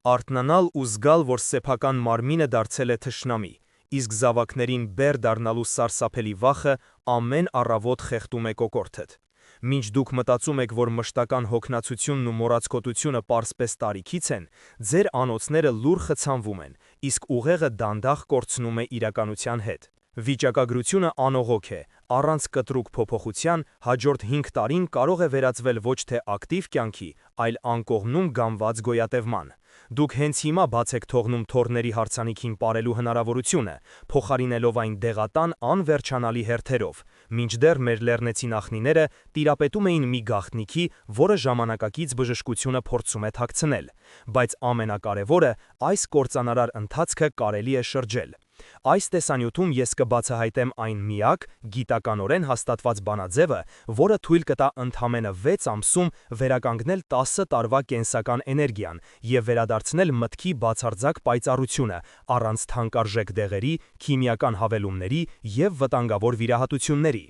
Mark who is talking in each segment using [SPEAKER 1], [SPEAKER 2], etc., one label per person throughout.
[SPEAKER 1] Արթնանալ ու զգալ, որ սեփական մարմինը դարձել է թշնամի, իսկ զավակներին բեռ դառնալու սարսափելի վախը ամեն առավոտ խեղդում է կոկորդդ։ Մինչ դուք մտածում եք, որ մշտական հոգնածությունն ու մոռացկոտությունը պարզպես տարիքից են, ձեր անոթները լուռ խցանվում են, իսկ ուղեղը դանդաղ կորցնում է իրականության հետ։ Վիճակագրությունը անողոք է, առանց կտրուկ փոփոխության հաջորդ 5 տարին կարող է վերածվել ոչ թե ակտիվ կյանքի, այլ անկողնում գամված գոյատևման։ Դուք հենց հիմա բաց եք թողնում թոռների հարսանիքին պարելու հնարավորությունը, փոխարինելով այն դեղատան անվերջանալի հերթերով, մինչդեռ մեր լեռնեցի նախնիները տիրապետում էին մի գաղտնիքի, որը ժամանակակից բժշկությունը փորձում է թաքցնել, բայց ամենակարևորը, այս կործանարար ընթացքը կարելի է շրջել։ Այս տեսանյութում ես կբացահայտեմ այն միակ, գիտականորեն հաստատված բանաձևը, որը թույլ կտա ընդամենը 6 ամսում վերականգնել 10 տարվա կենսական էներգիան և վերադարձնել մտքի բացարձակ պայծառությունը, առանց թանկարժեք դեղերի, քիմիական հավելումների և վտանգավոր վիրահատությունների։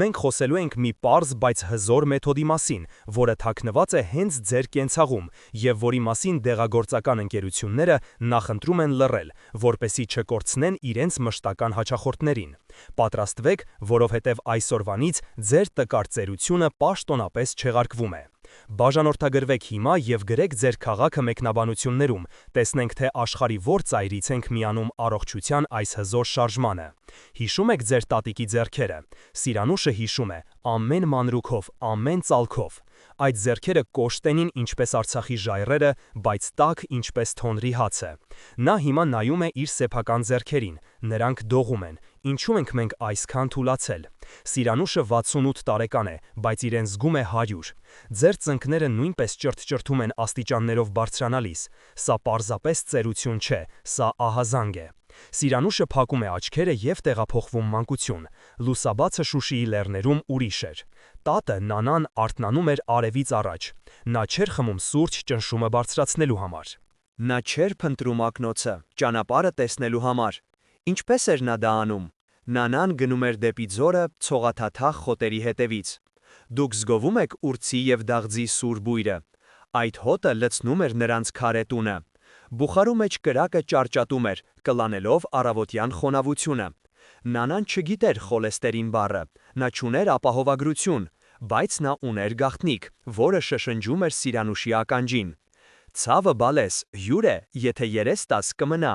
[SPEAKER 1] Մենք խոսելու ենք մի պարզ, բայց հզոր մեթոդի մասին, որը թաքնված է հենց ձեր կենցաղում, և որի մասին դեղագործական ընկերությունները նախընտրում են լռել, որպեսզի չկորցնեն իրենց մշտական հաճախորդներին։ Պատրաստվեք, որովհետև այսօրվանից ձեր տկար ծերությունը պաշտոնապես չեղարկվում է։ Բաժանորդագրվեք հիմա և գրեք ձեր քաղաքը մեկնաբանություններում, տեսնենք, թե աշխարհի որ ծայրից ենք միանում առողջության այս հզոր շարժմանը։ Հիշում եք ձեր տատիկի ձեռքերը։ Սիրանուշը հիշում է ամեն մանրուքով, ամեն ծալքով։ Այդ ձեռքերը կոշտ էին ինչպես Արցախի ժայռերը, բայց տաք ինչպես թոնրի հացը։ Նա հիմա նայում է իր սեփական ձեռքերին, նրանք դողում են։ Ինչու ենք մենք այսքան թուլացել։ Սիրանուշը 68 տարեկան է, բայց իրեն զգում է 100։ Ձեր ծնկները նույնպես ճրթճրթում են աստիճաններով բարձրանալիս։ Սա պարզապես ծերություն չէ, սա ահազանգ է։ Սիրանուշը փակում է աչքերը և տեղափոխվում մանկություն։ Լուսաբացը Շուշիի լեռներում ուրիշ էր։ Տատը Նանան արթնանում էր արևից առաջ։ Նա չէր խմում սուրճ ճնշումը բարձրացնելու համար։ Նա չէր փնտրում ակնոցը, ճանապարհը տեսնելու համար։ Ինչպես էր նա դա անում։ Նանան գնում էր դեպի ձորը ցողաթաթախ խոտերի հետևից։ Դուք զգովում եք ուրցի և դաղձի սուր բույրը։ Այդ հոտը լցնում էր նրանց քարե տունը։ Բուխարու մեջ կրակը ճարճատում էր, կլանելով առավոտյան խոնավությունը։ Նանան չգիտեր խոլեստերին բառը, նա չուներ ապահովագրություն, բայց նա ուներ գաղտնիք, որը շշնջում էր Սիրանուշի ականջին։ Ցավը բալես, հյուր է, եթե երես տաս կմնա։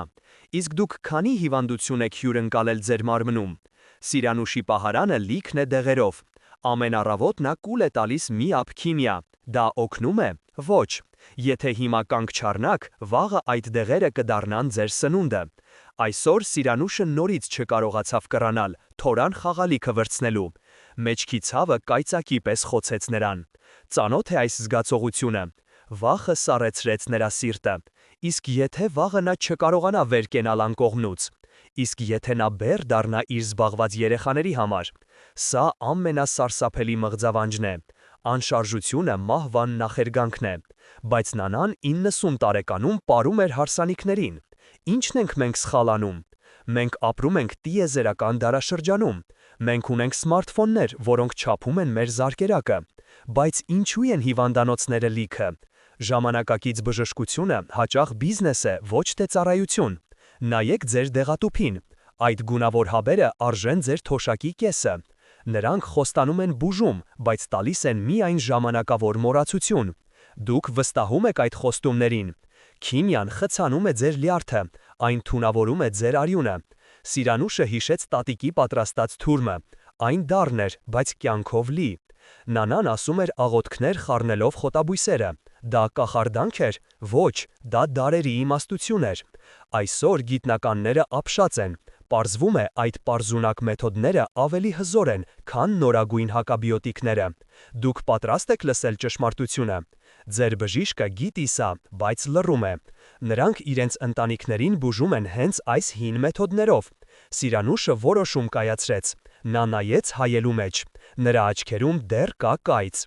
[SPEAKER 1] Իսկ դուք քանի հիվանդություն եք հյուրընկալել ձեր մարմնում։ Սիրանուշի պահարանը լիքն է դեղերով։ Ամեն առավոտ նա կուլ է տալիս մի ափ քիմիա։ Դա օգնում է։ Ոչ։ Եթե հիմա կանգ չառնաք, վաղը այդ դեղերը կդառնան ձեր սնունդը։ Այսօր Սիրանուշը նորից չկարողացավ կռանալ, թորան խաղալիքը վրձնելու։ Մեջքի ցավը կայծակի պես խոցեց նրան։ Ծանոթ է այս զգացողությունը։ Վախը սառեցրեց նրա սիրտը։ Իսկ եթե վաղը նա չկարողանա վեր կենալ անկողնուց։ Իսկ եթե նա բեռ դառնա իր զբաղված երեխաների համար։ Սա ամենասարսափելի մղձավանջն է։ Անշարժությունը մահվան նախերգանքն է։ Բայց Նանան 90 տարեկանում պարում էր հարսանիքներին։ Ինչն ենք մենք սխալ անում։ Մենք ապրում ենք տիեզերական դարաշրջանում։ Մենք ունենք սմարթֆոններ, որոնք չափում են մեր զարկերակը։ Բայց ինչու են հիվանդանոցները լիքը։ Ժամանակակից բժշկությունը հաճախ բիզնես է, ոչ թե ծառայություն։ Նայեք ձեր դեղատուփին։ Այդ գունավոր հաբերը արժեն ձեր թոշակի կեսը։ Նրանք խոստանում են բուժում, բայց տալիս են միայն ժամանակավոր մոռացություն։ Դուք վստահում եք այդ խոստումներին։ Քիմիան խցանում է ձեր լյարդը, այն թունավորում է ձեր արյունը։ Սիրանուշը հիշեց տատիկի պատրաստած թուրմը։ Այն դառն էր, բայց կյանքով լի։ Նանան ասում էր աղոթքներ խառնելով խոտաբույսերը։ Դա կախարդանք էր։ Ոչ, դա դարերի իմաստություն էր։ Այսօր գիտնականները ապշած են։ Պարզվում է, այդ պարզունակ մեթոդները ավելի հզոր են, քան նորագույն հակաբիոտիկները։ Դուք պատրաստ եք լսել ճշմարտությունը։ Ձեր բժիշկը գիտի սա, բայց լռում է։ Նրանք իրենց ընտանիքներին բուժում են հենց այս հին մեթոդներով։ Սիրանուշը որոշում կայացրեց։ Նա նայեց հայելու մեջ։ Նրա աչքերում դեռ կա կայծ։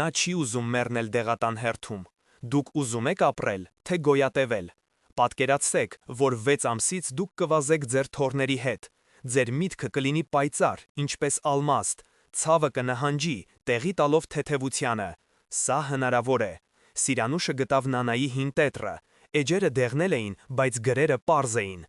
[SPEAKER 1] Նա չի ուզում մեռնել դեղատան հերթում։ Դուք ուզում եք ապրել, թե գոյատևել։ Պատկերացրեք, որ 6 ամսից դուք կվազեք ձեր թոռների հետ։ Ձեր միտքը կլինի պայծառ, ինչպես ալմաստ, ցավը կնահանջի, տեղի տալով թեթևությանը։ Սա հնարավոր է։ Սիրանուշը գտավ Նանայի հին տետրը։ Էջերը դեղնել էին, բայց գրերը պարզ էին։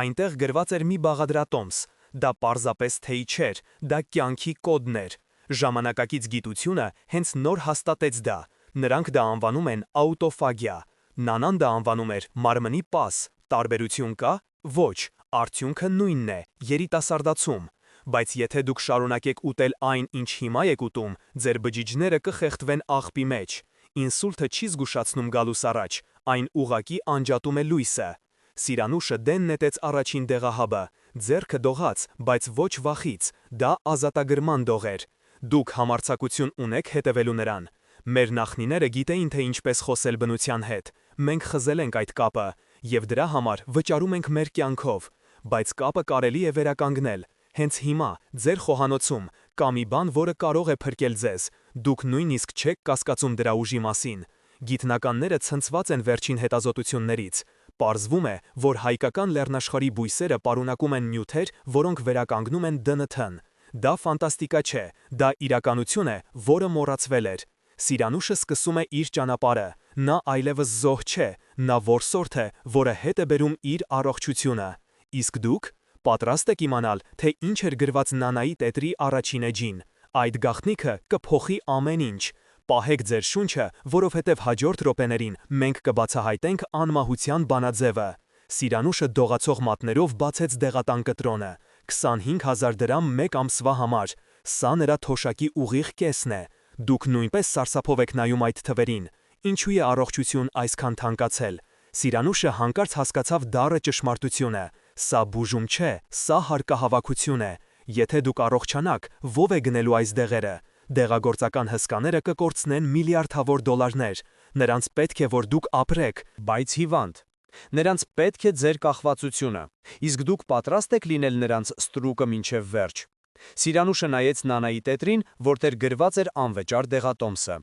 [SPEAKER 1] Այնտեղ գրված էր մի բաղադրատոմս, դա պարզապես թեյ չէր, դա կյանքի կոդն էր։ Ժամանակակից գիտությունը հենց նոր հաստատեց դա, նրանք դա անվանում են աուտոֆագիա, Նանան դա անվանում էր մարմնի պաս, տարբերություն կա։ Ոչ, արդյունքը նույնն է, երիտասարդացում։ Բայց եթե դուք շարունակեք ուտել այն, ինչ հիմա եք ուտում, ձեր բջիջները կխեղդվեն աղբի մեջ։ Ինսուլտը չի զգուշացնում գալուս առաջ, այն ուղղակի անջատում է լույսը։ Սիրանուշը դեն նետեց առաջին դեղահաբը, ձեռքը դողաց, բայց ոչ վախից, դա ազատագրման դող էր։ Դուք համարձակություն ունեք հետևելու նրան։ Մեր նախնիները գիտեին, թե ինչպես խոսել բնության հետ, մենք խզել ենք այդ կապը, և դրա համար վճարում ենք մեր կյանքով, բայց կապը կարելի է վերականգնել։ Հենց հիմա, ձեր խոհանոցում, կա մի բան, որը կարող է փրկել ձեզ, դուք նույնիսկ չեք կասկածում դրա ուժի մասին։ Գիտնականները ցնցված են վերջին հետազոտություններից։ Պարզվում է, որ հայկական լեռնաշխարհի բույսերը պարունակում են նյութեր, որոնք վերականգնում են ԴՆԹ-ն։ Դա ֆանտաստիկա չէ, դա իրականություն է, որը մոռացվել էր։ Սիրանուշը սկսում է իր ճանապարհը, նա այլևս զոհ չէ, նա որսորդ է, որը հետ է բերում իր առողջությունը։ Իսկ դուք պատրաստ եք իմանալ, թե ինչ էր գրված Նանայի տետրի առաջին էջին։ Այդ գաղտնիքը կփոխի ամեն ինչ։ Պահեք ձեր շունչը, որովհետև հաջորդ րոպեներին մենք կբացահայտենք անմահության բանաձևը։ Սիրանուշը դողացող մատներով բացեց դեղատան կտրոնը։ 25,000 դրամ մեկ ամսվա համար։ Սա նրա թոշակի ուղիղ կեսն է։ Դուք նույնպես սարսափով եք նայում այդ թվերին։ Ինչու է առողջություն այսքան թանկացել։ Սիրանուշը հանկարծ հասկացավ դառը ճշմարտությունը։ Սա բուժում չէ, սա հարկահավաքություն է։ Եթե դուք առողջանաք, ո՞վ է գնելու այս դեղերը։ Դեղագործական հսկաները կկորցնեն միլիարդավոր դոլարներ։ Նրանց պետք է, որ դուք ապրեք, բայց հիվանդ։ Նրանց պետք է ձեր կախվածությունը, իսկ դուք պատրաստ եք լինել նրանց ստրուկը մինչև վերջ։ Սիրանուշը նայեց Նանայի տետրին, որտեղ գրված էր անվճար դեղատոմսը։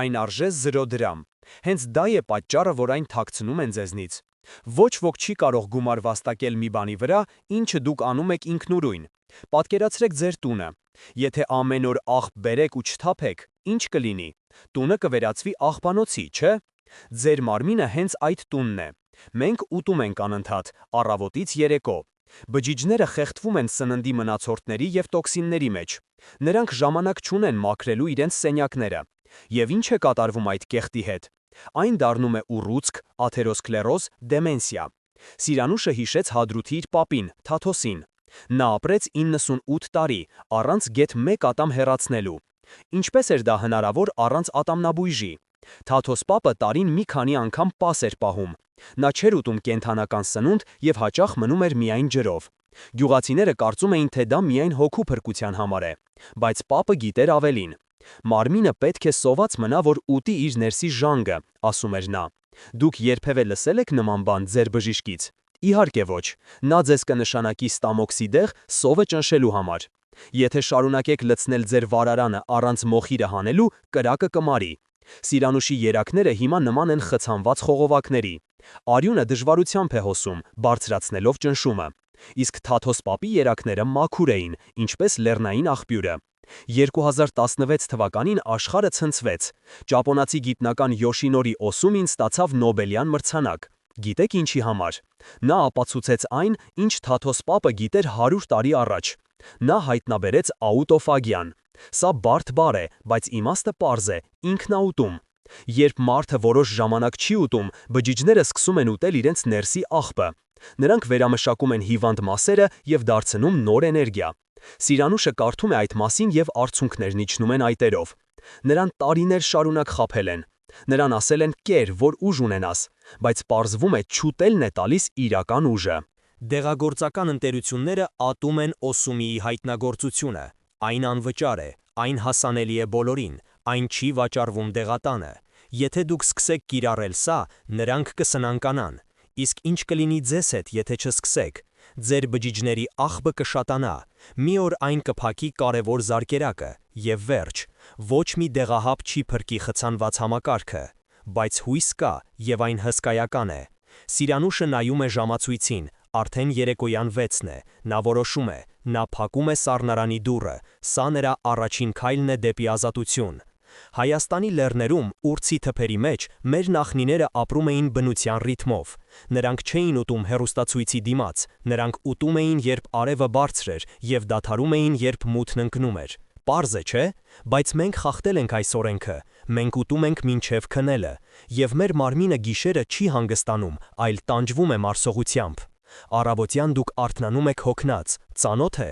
[SPEAKER 1] Այն արժե 0 դրամ։ Հենց դա է պատճառը, որ այն թաքցնում են ձեզնից։ Ոչ ոք չի կարող գումար վաստակել մի բանի վրա, ինչը դուք անում եք ինքնուրույն։ Պատկերացրեք ձեր տունը։ Եթե ամեն օր աղբ բերեք ու չթափեք, ինչ կլինի։ Տունը կվերածվի աղբանոցի, չէ՞։ Ձեր մարմինը հենց այդ տունն է։ Մենք ուտում ենք անընդհատ, առավոտից երեկո։ Բջիջները խեղդվում են սննդի մնացորդների և տոքսինների մեջ։ Նրանք ժամանակ չունեն մաքրելու իրենց սենյակները։ Եվ ինչ է կատարվում այդ կեղտի հետ։ Այն դառնում է ուռուցք, աթերոսկլերոզ, դեմենսիա։ Սիրանուշը հիշեց Հադրութի իր պապին, Թաթոսին։ Նա ապրեց 98 տարի, առանց գեթ մեկ ատամ հեռացնելու։ Ինչպես էր դա հնարավոր առանց ատամնաբույժի։ Թաթոս պապը տարին մի քանի անգամ պաս էր պահում։ Նա չէր ուտում կենդանական սնունդ և հաճախ մնում էր միայն ջրով։ Գյուղացիները կարծում էին, թե դա միայն հոգու փրկության համար է։ Բայց պապը գիտեր ավելին։ Մարմինը պետք է սոված մնա, որ ուտի իր ներսի ժանգը, ասում էր նա։ Դուք երբևէ լսել եք նման բան ձեր բժիշկից։ Իհարկե ոչ, նա ձեզ կնշանակի ստամոքսի դեղ սովը ճնշելու համար։ Եթե շարունակեք լցնել ձեր վարարանը առանց մոխիրը հանելու, կրակը կմարի։ Սիրանուշի երակները հիմա նման են խցանված խողովակների։ Արյունը դժվարությամբ է հոսում, բարձրացնելով ճնշումը։ Իսկ Թաթոս պապի երակները մաքուր էին, ինչպես լեռնային աղբյուրը։ 2016 թվականին աշխարհը ցնցվեց։ Ճապոնացի գիտնական Յոշինորի Օսումին ստացավ Նոբելյան մրցանակ։ Գիտեք ինչի համար։ Նա ապացուցեց այն, ինչ Թաթոս պապը գիտեր 100 տարի առաջ։ Նա հայտնաբերեց աուտոֆագիան։ Սա բարդ բառ է, բայց իմաստը պարզ է՝ ինքնաուտում։ Երբ մարդը որոշ ժամանակ չի ուտում, բջիջները սկսում են ուտել իրենց ներսի աղբը։ Նրանք վերամշակում են հիվանդ մասերը և դարձնում նոր էներգիա։ Սիրանուշը կարդում է այդ մասին և արցունքներն իջնում են այտերով։ Նրան տարիներ շարունակ խաբել են։ Նրան ասել են կեր, որ ուժ ունենաս, բայց պարզվում է չուտելն է տալիս իրական ուժը։ Դեղագործական ընկերությունները ատում են Օսումիի հայտնագործությունը։ Այն անվճար է, այն հասանելի է բոլորին, այն չի վաճառվում դեղատանը։ Եթե դուք սկսեք կիրառել սա, նրանք կսնանկանան։ Իսկ ինչ կլինի ձեզ հետ, եթե չսկսեք։ Ձեր բջիջների աղբը կշատանա։ Մի օր այն կփակի կարևոր զարկերակը, և վերջ։ Ոչ մի դեղահապ չի փրկի խցանված համակարգը։ Բայց հույս կա, և այն հսկայական է։ Սիրանուշը նայում է ժամացույցին, արդեն երեկոյան 6-ն է, նա որոշում է, նա փակում է սառնարանի դուռը, սա նրա առաջին քայլն է դեպի ազատություն։ Հայաստանի լեռներում, ուրցի թփերի մեջ, մեր նախնիները ապրում էին բնության ռիթմով։ Նրանք չէին ուտում հեռուստացույցի դիմաց, նրանք ուտում էին, երբ արևը բարձր էր, և դադարում էին, երբ մութն ընկնում էր։ Պարզ է, չէ՞, բայց մենք խախտել ենք այս օրենքը, մենք ուտում ենք մինչև քնելը, և մեր մարմինը գիշերը չի հանգստանում, այլ տանջվում է մարսողությամբ։ Առավոտյան դուք արթնանում եք հոգնած, ծանոթ է։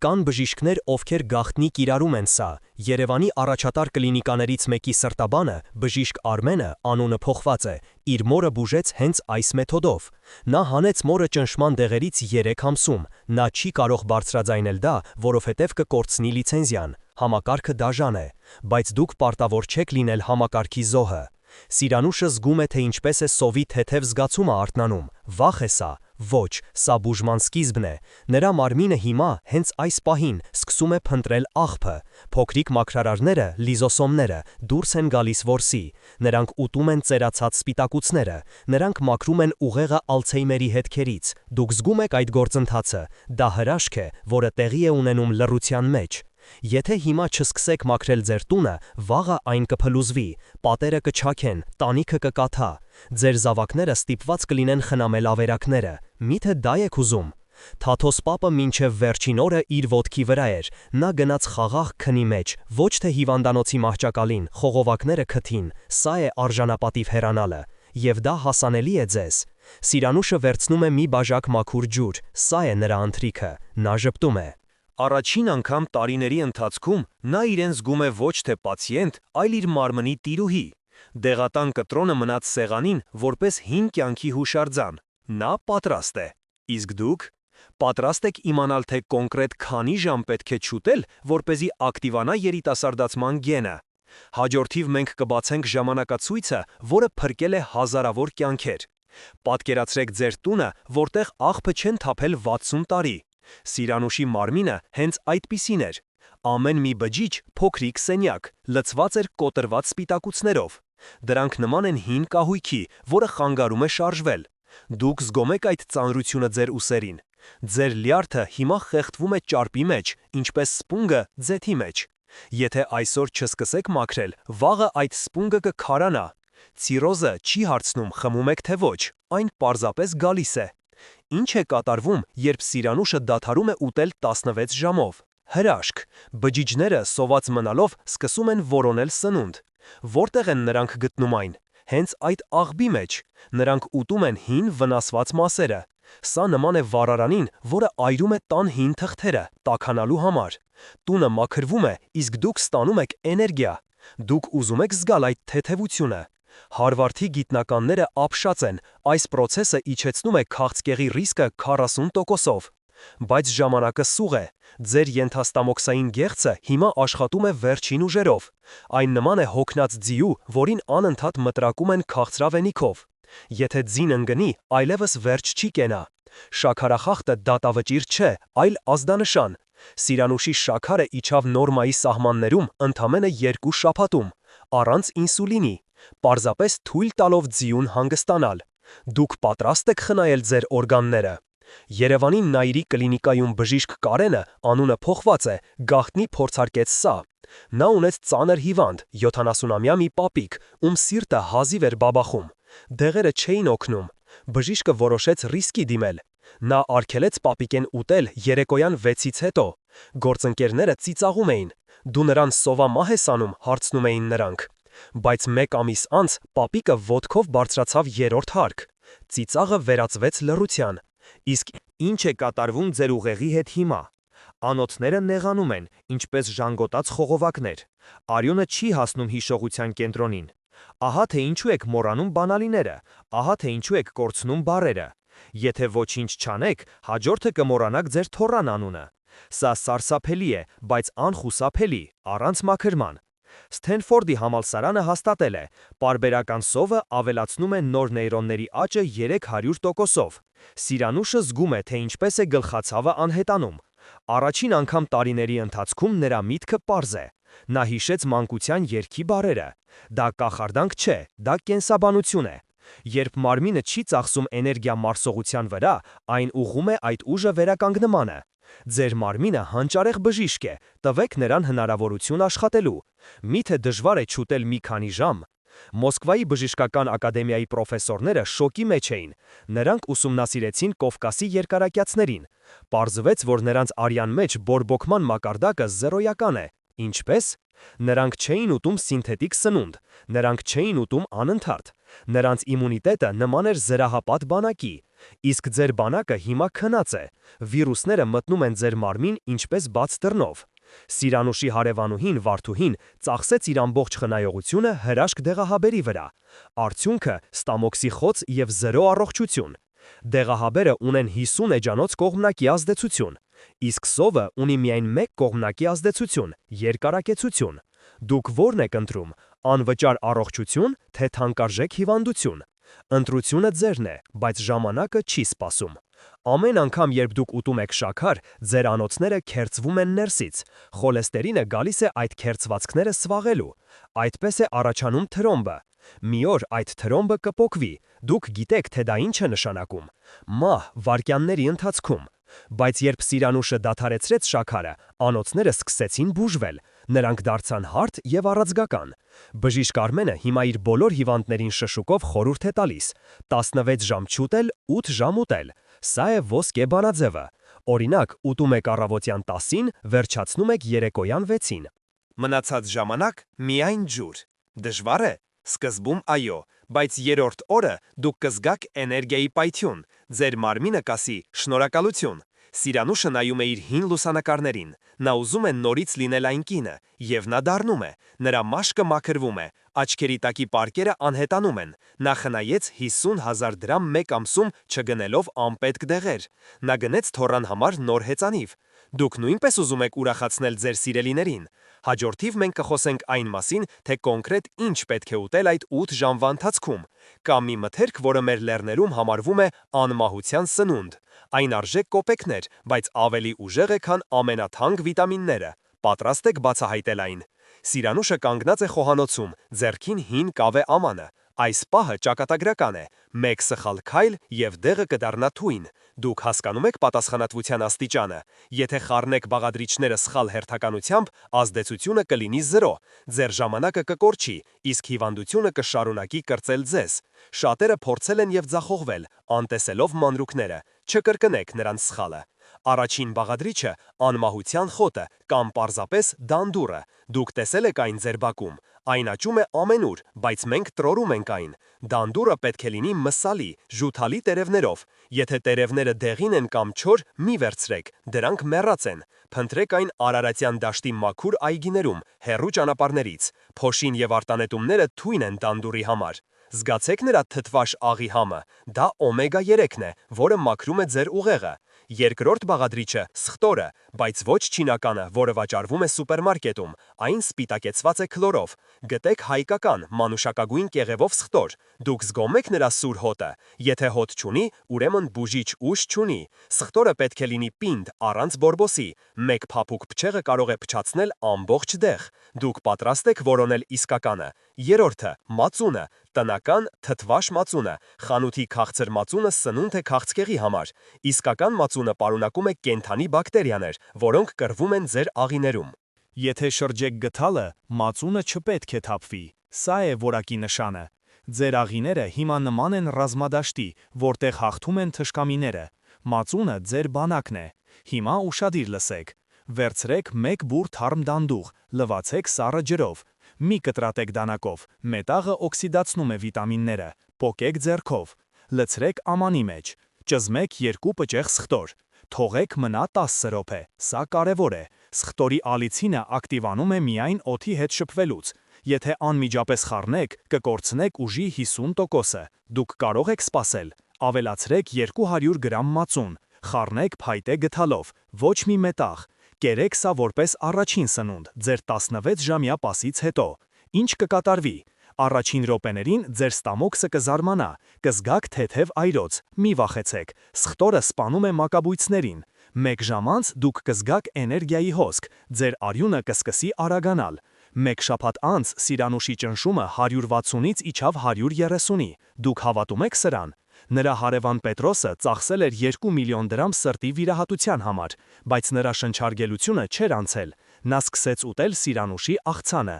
[SPEAKER 1] Կան բժիշկներ, ովքեր գաղտնի կիրառում են սա։ Երևանի առաջատար կլինիկաներից մեկի սրտաբանը, բժիշկ Արմենը, անունը փոխված է, իր մորը բուժեց հենց այս մեթոդով։ Նա հանեց մորը ճնշման դեղերից 3 ամսում։ Նա չի կարող բարձրաձայնել դա, որովհետև կկորցնի լիցենզիան։ Համակարգը դաժան է, բայց դուք պարտավոր չեք լինել համակարգի զոհը։ Սիրանուշը զգում է, թե ինչպես է սովի թեթև զգացումը արթնանում։ Վախ է սա։ Ոչ, սա բուժման սկիզբն է։ Նրա մարմինը հիմա, հենց այս պահին, սկսում է փնտրել աղբը։ Փոքրիկ մաքրարարները, լիզոսոմները, դուրս են գալիս որսի։ Նրանք ուտում են ծերացած սպիտակուցները։ Նրանք մաքրում են ուղեղը Ալցհեյմերի հետքերից։ Դուք զգում եք այդ գործընթացը։ Դա հրաշք է, որը տեղի է ունենում լռության մեջ։ Եթե հիմա չսկսեք մաքրել ձեր տունը, վաղը այն կփլուզվի, պատերը կչաքեն, տանիքը կկաթա։ Ձեր զավակները ստիպված կլինեն խնամել ավերակները։ Միթե դա եք ուզում։ Թաթոս պապը մինչև վերջին օրը իր ոտքի վրա էր։ Նա գնաց խաղաղ քնի մեջ, ոչ թե հիվանդանոցի մահճակալին, խողովակները քթին։ Սա է արժանապատիվ հեռանալը։ Եվ դա հասանելի է ձեզ։ Սիրանուշը վերցնում է մի բաժակ մաքուր ջուր։ Սա է նրա ընթրիքը։ Նա ժպտում է։ Առաջին անգամ տարիների ընթացքում նա իրեն զգում է ոչ թե պացիենտ, այլ իր մարմնի տիրուհի։ Դեղատան կտրոնը մնաց սեղանին, որպես հին կյանքի հուշարձան։ Նա պատրաստ է։ Իսկ դուք պատրաստ եք իմանալ, թե կոնկրետ քանի ժամ պետք է չուտել, որպեսզի ակտիվանա երիտասարդացման գենը։ Հաջորդիվ մենք կբացենք ժամանակացույցը, որը փրկել է հազարավոր կյանքեր։ Պատկերացրեք ձեր տունը, որտեղ աղբը չեն թափել 60 տարի։ Սիրանուշի մարմինը հենց այդպիսին էր։ Ամեն մի բջիջ փոքրիկ սենյակ, լցված էր կոտրված սպիտակուցներով։ Դրանք նման են հին կահույքի, որը խանգարում է շարժվել։ Դուք զգում եք այդ ծանրությունը ձեր ուսերին։ Ձեր լյարդը հիմա խեղդվում է ճարպի մեջ, ինչպես սպունգը ձեթի մեջ։ Եթե այսօր չսկսեք մաքրել, վաղը այդ սպունգը կքարանա։ Ցիրոզը չի հարցնում խմում եք թե ոչ, այն պարզապես գալիս է։ Ինչ է կատարվում, երբ Սիրանուշը դադարում է ուտել 16 ժամով։ Հրաշք։ Բջիջները սոված մնալով սկսում են որոնել սնունդ։ Որտեղ են նրանք գտնում այն։ Հենց այդ աղբի մեջ։ Նրանք ուտում են հին վնասված մասերը։ Սա նման է վառարանին, որը այրում է տան հին թղթերը, տաքանալու համար։ Տունը մաքրվում է, իսկ դուք ստանում եք էներգիա։ Դուք ուզում եք զգալ այդ թեթևությունը։ Հարվարդի գիտնականները ապշած են, այս պրոցեսը իջեցնում է քաղցկեղի ռիսկը 40%-ով։ Բայց ժամանակը սուղ է։ Ձեր ենթաստամոքսային գեղձը հիմա աշխատում է վերջին ուժերով։ Այն նման է հոգնած ձիու, որին անընդհատ մտրակում են քաղցրավենիքով։ Եթե ձին ընկնի, այլևս վերջ չի կենա։ Շաքարախախտը դատավճիռ չէ, այլ ազդանշան։ Սիրանուշի շաքարը իջավ նորմայի սահմաններում ընդամենը 2 շաբաթում, առանց ինսուլինի, պարզապես թույլ տալով ձիուն հանգստանալ։ Դուք պատրաստ եք խնայել ձեր օրգանները։ Երևանի Նայիրի կլինիկայում բժիշկ Կարենը, անունը փոխված է, գաղտնի փորձարկեց սա։ Նա ունեց ծանր հիվանդ, 70-ամյա մի պապիկ, ում սիրտը հազիվ էր բաբախում։ Դեղերը չէին օգնում։ Բժիշկը որոշեց ռիսկի դիմել։ Նա արգելեց պապիկեն ուտել երեկոյան 6-ից հետո։ Գործընկերները ծիծաղում էին։ Դու նրան սովամահ ես անում, հարցնում էին նրանք։ Բայց 1 ամիս անց պապիկը ոտքով բարձրացավ 3-րդ հարկ։ Ծիծաղը վերածվեց լռության։ Իսկ ինչ է կատարվում ձեր ուղեղի հետ հիմա։ Անոթները նեղանում են, ինչպես ժանգոտած խողովակներ։ Արյունը չի հասնում հիշողության կենտրոնին։ Ահա թե ինչու եք մոռանում բանալիները, ահա թե ինչու եք կորցնում բառերը։ Եթե ոչինչ չանեք, հաջորդը կմոռանաք ձեր թոռան անունը։ Սա սարսափելի է, բայց անխուսափելի, առանց մաքրման։ Սթենֆորդի համալսարանը հաստատել է, պարբերական սովը ավելացնում է նոր նեյրոնների աճը 300%-ով։ Սիրանուշը զգում է, թե ինչպես է գլխացավը անհետանում։ Առաջին անգամ տարիների ընթացքում նրա միտքը պարզ է։ Նա հիշեց մանկության երգի բառերը։ Դա կախարդանք չէ, դա կենսաբանություն է։ Երբ մարմինը չի ծախսում էներգիա մարսողության վրա, այն ուղղում է այդ ուժը վերականգնմանը։ Ձեր մարմինը հանճարեղ բժիշկ է, տվեք նրան հնարավորություն աշխատելու։ Միթե դժվար է չուտել մի քանի ժամ։ Մոսկվայի բժշկական ակադեմիայի պրոֆեսորները շոկի մեջ էին։ Նրանք ուսումնասիրեցին Կովկասի երկարակյացներին։ Պարզվեց, որ նրանց արյան մեջ բորբոքման մակարդակը զերոյական է։ Ինչպե՞ս։ Նրանք չէին ուտում սինթետիկ սնունդ, նրանք չէին ուտում անընդհատ։ Նրանց իմունիտետը նման էր զրահապատ բանակի։ Իսկ ձեր բանակը հիմա քնած է։ Վիրուսները մտնում են ձեր մարմին ինչպես բաց դռնով։ Սիրանուշի հարևանուհին Վարդուհին ծախսեց իր ամբողջ խնայողությունը հրաշք դեղահաբերի վրա։ Արդյունքը ստամոքսի խոց և 0 առողջություն։ Դեղահաբերը ունեն 50 էջանոց կողմնակի ազդեցություն, իսկ սովը ունի միայն 1 կողմնակի ազդեցություն՝ երկարակեցություն։ Դուք ո՞րն եք ընտրում՝ անվճար առողջություն, թե թանկարժեք հիվանդություն։ Ընտրությունը ձերն է, բայց ժամանակը չի սպասում։ Ամեն անգամ, երբ դուք ուտում եք շաքար, ձեր անոթները քերծվում են ներսից, խոլեստերինը գալիս է այդ քերծվածքները սվաղելու։ Այդպես է առաջանում թրոմբը։ Մի օր այդ թրոմբը կպոկվի, դուք գիտեք, թե դա ինչ է նշանակում։ Մահ վայրկյանների ընթացքում։ Բայց երբ Սիրանուշը դադարեցրեց շաքարը, անոթները սկսեցին բուժվել, նրանք դարձան հարթ և առաձգական։ Բժիշկ Արմենը հիմա իր բոլոր հիվանդներին շշուկով խորհուրդ է տալիս. 16 ժամ չուտել, 8 ժամ ուտել։ Սա է ոսկե բանաձևը։ Օրինակ, ուտում եք առավոտյան 10-ին, վերջացնում եք երեկոյան 6-ին։ Մնացած ժամանակ միայն ջուր։ Դժվար է։ Սկզբում այո, բայց երրորդ օրը դուք կզգաք էներգիայի պայթյուն, ձեր մարմինը կասի շնորհակալություն։ Սիրանուշը նայում է իր հին լուսանկարներին, նա ուզում է նորից լինել այն կինը, և նա դառնում է, նրա մաշկը մաքրվում է, աչքերի տակի պարկերը անհետանում են, նա խնայեց 50,000 դրամ մեկ ամսում չգնելով անպետք դեղեր, նա գնեց թոռան համար նոր հեծանիվ։ Դուք նույնպես ուզում եք ուրախացնել ձեր սիրելիներին։ Հաջորդիվ մենք կխոսենք այն մասին, թե կոնկրետ ինչ պետք է ուտել այդ 8 ժամվա ընթացքում։ Կա մի մթերք, որը մեր լեռներում համարվում է անմահության սնունդ։ Այն արժե կոպեկներ, բայց ավելի ուժեղ է, քան ամենաթանկ վիտամինները։ Պատրաստ եք բացահայտել այն։ Սիրանուշը կանգնած է խոհանոցում, ձեռքին հին կավե ամանը։ Այս պահը ճակատագրական է։ Մեկ սխալ քայլ և դեղը կդառնա թույն։ Դուք հասկանում եք պատասխանատվության աստիճանը։ Եթե խառնեք բաղադրիչները սխալ հերթականությամբ, ազդեցությունը կլինի 0։ Ձեր ժամանակը կկորչի, իսկ հիվանդությունը կշարունակի կրծել ձեզ։ Շատերը փորձել են և ձախողվել, անտեսելով մանրուքները։ Չկրկնեք նրանց սխալը։ Առաջին բաղադրիչը անմահության խոտը կամ պարզապես դանդուրը։ Դուք տեսել եք այն ձեր բակում։ Այն աճում է ամենուր, բայց մենք տրորում ենք այն։ Դանդուրը պետք է լինի մսալի, ժութալի տերևներով։ Եթե տերևները դեղին են կամ չոր, մի վերցրեք, դրանք մեռած են։ Փնտրեք այն Արարատյան դաշտի մաքուր այգիներում, հեռու ճանապարհներից։ Փոշին և արտանետումները թույն են դանդուրի համար։ Զգացեք նրա թթվաշ աղի համը։ Դա օմեգա 3-ն է, որը մաքրում է ձեր ուղեղը։ Երկրորդ բաղադրիչը սխտորը, բայց ոչ չինականը, որը վաճառվում է սուպերմարկետում, այն սպիտակեցված է քլորով։ Գտեք հայկական, մանուշակագույն կեղևով սխտոր։ Դուք զգում եք նրա սուր հոտը։ Եթե հոտ չունի, ուրեմն բուժիչ ուժ չունի։ Սխտորը պետք է լինի պինդ, առանց բորբոսի։ Մեկ փափուկ փչեղը կարող է փչացնել ամբողջ դեղ։ Դուք պատրաստ եք որոնել իսկականը։ Երրորդը՝ մածունը, տնական թթվաշ մածունը։ Խանութի քաղցր մածունը սնունդ է քաղցկեղի համար։ Իսկական մածունը պարունակում է կենդանի բակտերիաներ, որոնք կռվում են ձեր աղիներում։ Եթե շրջեք գդալը, մածունը չպետք է թափվի։ Սա է որակի նշանը։ Ձեր աղիները հիմա նման են ռազմադաշտի, որտեղ հաղթում են թշկամիները։ Մածունը ձեր բանակն է։ Հիմա ուշադիր լսեք։ Վերցրեք 1 բուռ թարմ դանդուղ, լվացեք սառը ջրով։ Մի կտրատեք դանակով, մետաղը օքսիդացնում է վիտամինները, պոկեք ձեռքով, լցրեք ամանի մեջ, ճզմեք 2 պճեղ սխտոր, թողեք մնա 10 րոպե, սա կարևոր է, սխտորի ալիցինը ակտիվանում է միայն օդի հետ շփվելուց, եթե անմիջապես խառնեք, կկորցնեք ուժի 50%-ը, դուք կարող եք սպասել, ավելացրեք 200 գրամ մածուն, խառնեք փայտե գդալով, ոչ մի մետաղ, կերեք սա որպես առաջին սնունդ, ձեր 16-ժամյա պասից հետո։ Ինչ կկատարվի։ Առաջին րոպեներին ձեր ստամոքսը կզարմանա, կզգաք թեթև այրոց, մի վախեցեք, սխտորը սպանում է մակաբույծներին։ 1 ժամ անց դուք կզգաք էներգիայի հոսք, ձեր արյունը կսկսի արագանալ։ 1 շաբաթ անց Սիրանուշի ճնշումը 160-ից իջավ 130-ի։ Դուք հավատում եք սրան։
[SPEAKER 2] Նրա հարևան Պետրոսը ծախսել էր 2 միլիոն դրամ սրտի վիրահատության համար, բայց նրա շնչարգելությունը չէր անցել։ Նա սկսեց ուտել Սիրանուշի աղցանը։